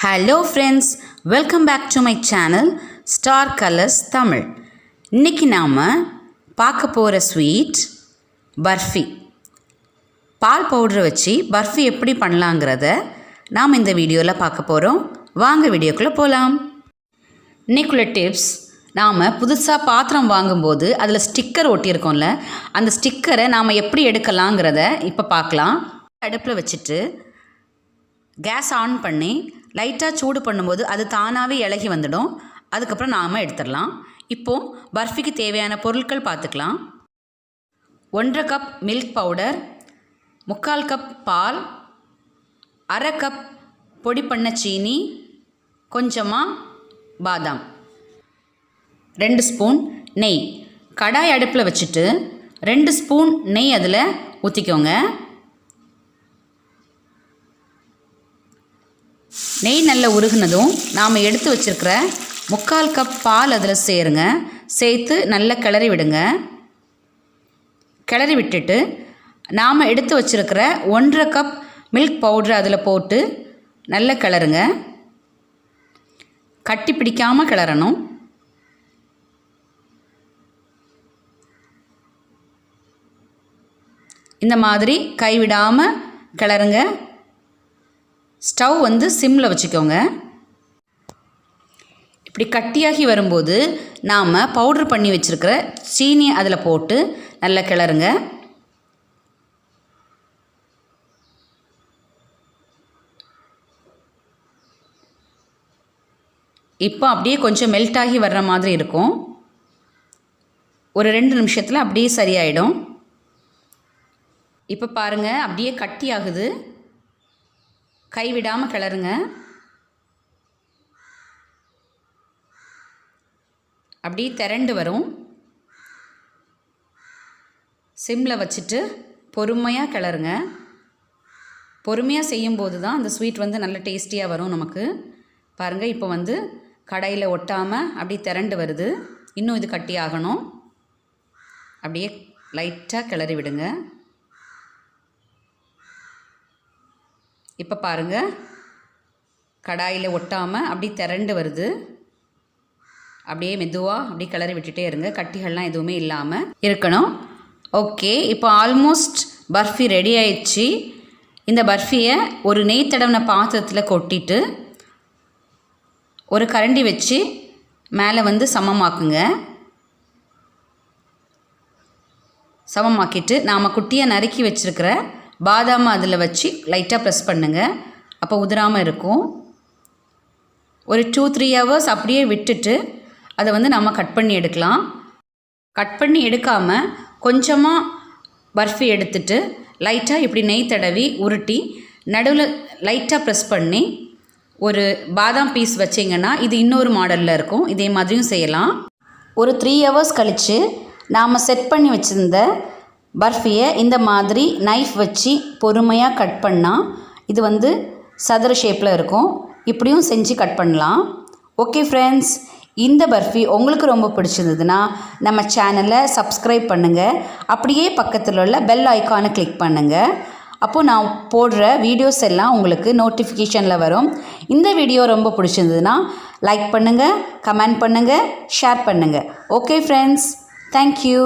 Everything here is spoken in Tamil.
Hello friends, welcome back to my channel Star Colors Tamil. இன்றைக்கி நாம் பார்க்க போகிற ஸ்வீட் பர்ஃபி. பால் பவுடரை வச்சு பர்ஃபி எப்படி பண்ணலாங்கிறத நாம் இந்த வீடியோவில் பார்க்க போகிறோம். வாங்க வீடியோக்குள்ளே போகலாம். இன்றைக்குள்ள டிப்ஸ்: நாம் புதுசாக பாத்திரம் வாங்கும்போது அதில் ஸ்டிக்கர் ஒட்டியிருக்கோம்ல, அந்த ஸ்டிக்கரை நாம் எப்படி எடுக்கலாங்கிறத இப்போ பார்க்கலாம். அடுப்பில் வச்சுட்டு கேஸ் ஆன் பண்ணி லைட்டாக சூடு பண்ணும்போது அது தானாகவே இலகி வந்துடும். அதுக்கப்புறம் நாம் எடுத்துடலாம். இப்போது பர்ஃபிக்கு தேவையான பொருட்கள் பார்த்துக்கலாம். 1.5 கப் மில்க் பவுடர், 3/4 கப் பால், 1/2 கப் பொடி பண்ண சீனி, கொஞ்சமாக பாதாம், 2 ஸ்பூன் நெய். கடாய் அடுப்பில் வச்சுட்டு 2 ஸ்பூன் நெய் அதில் ஊற்றிக்கோங்க. நெய் நல்லா உருகுனதும் நாம் எடுத்து வச்சுருக்கிற 3/4 கப் பால் அதில் சேருங்க. சேர்த்து நல்லா கிளறி விடுங்க. கிளறி விட்டுட்டு நாம் எடுத்து வச்சுருக்கிற 1.5 கப் மில்க் பவுட்ரு அதில் போட்டு நல்லா கிளறுங்க. கட்டி பிடிக்காமல் கிளறணும். இந்த மாதிரி கைவிடாமல் கிளறுங்க. ஸ்டவ் சிம்மில் வச்சுக்கோங்க. இப்படி கட்டியாகி வரும்போது நாம் பவுட்ரு பண்ணி வச்சுருக்கிற சீனி அதில் போட்டு நல்லா கிளறுங்க. இப்போ அப்படியே கொஞ்சம் மெல்ட் ஆகி வர்ற மாதிரி இருக்கும். ஒரு 2 நிமிஷத்தில் அப்படியே சரியாயிடும். இப்போ பாருங்கள், அப்படியே கட்டி ஆகுது. கைவிடாமல் கிளறுங்க. அப்படியே திரண்டு வரும். சிம்மில் வச்சுட்டு பொறுமையாக கிளறுங்க. பொறுமையாக செய்யும்போது தான் அந்த ஸ்வீட் நல்ல டேஸ்டியாக வரும் நமக்கு. பாருங்கள், இப்போ கடாயில் ஒட்டாமல் அப்படியே திரண்டு வருது. இன்னும் இது கட்டி ஆகணும். அப்படியே லைட்டாக கிளறி விடுங்க. இப்போ பாருங்கள், கடாயில் ஒட்டாமல் அப்படியே திரண்டு வருது. அப்படியே மெதுவாக அப்படியே கிளறி விட்டுட்டே இருங்க. கட்டிகள்லாம் எதுவுமே இல்லாமல் இருக்கணும். ஓகே, இப்போ ஆல்மோஸ்ட் பர்ஃபி ரெடி ஆயிடுச்சு. இந்த பர்ஃபியை ஒரு நெய் தடவின பாத்திரத்தில் கொட்டிட்டு ஒரு கரண்டி வச்சு மேலே சமமாக்குங்க. சமமாக்கிட்டு நாம் குட்டியாக நறுக்கி வச்சுருக்கிற பாதாமை அதில் வச்சு லைட்டாக ப்ரெஸ் பண்ணுங்கள். அப்போ உதிராமல் இருக்கும். ஒரு 2-3 ஹவர்ஸ் அப்படியே விட்டுட்டு அதை நம்ம கட் பண்ணி எடுக்கலாம். கட் பண்ணி எடுக்காமல் கொஞ்சமாக பர்ஃபி எடுத்துட்டு லைட்டாக இப்படி நெய் தடவி உருட்டி நடுவில் லைட்டாக ப்ரெஸ் பண்ணி ஒரு பாதாம் பீஸ் வச்சிங்கன்னா இது இன்னொரு மாடலில் இருக்கும். இதே மாதிரியும் செய்யலாம். ஒரு 3 ஹவர்ஸ் கழித்து நாம் செட் பண்ணி வச்சுருந்த பர்ஃபியை இந்த மாதிரி நைஃப் வச்சு பொறுமையாக கட் பண்ணால் இது சதுர ஷேப்பில் இருக்கும். இப்படியும் செஞ்சு கட் பண்ணலாம். ஓகே ஃப்ரெண்ட்ஸ், இந்த பர்ஃபி உங்களுக்கு ரொம்ப பிடிச்சிருந்ததுன்னா நம்ம சேனலை சப்ஸ்கிரைப் பண்ணுங்கள். அப்படியே பக்கத்தில் உள்ள பெல் ஐக்கானை கிளிக் பண்ணுங்கள். அப்போது நான் போடுற வீடியோஸ் எல்லாம் உங்களுக்கு நோட்டிஃபிகேஷனில் வரும். இந்த வீடியோ ரொம்ப பிடிச்சிருந்ததுன்னா லைக் பண்ணுங்கள், கமெண்ட் பண்ணுங்கள், ஷேர் பண்ணுங்கள். Okay friends, thank you.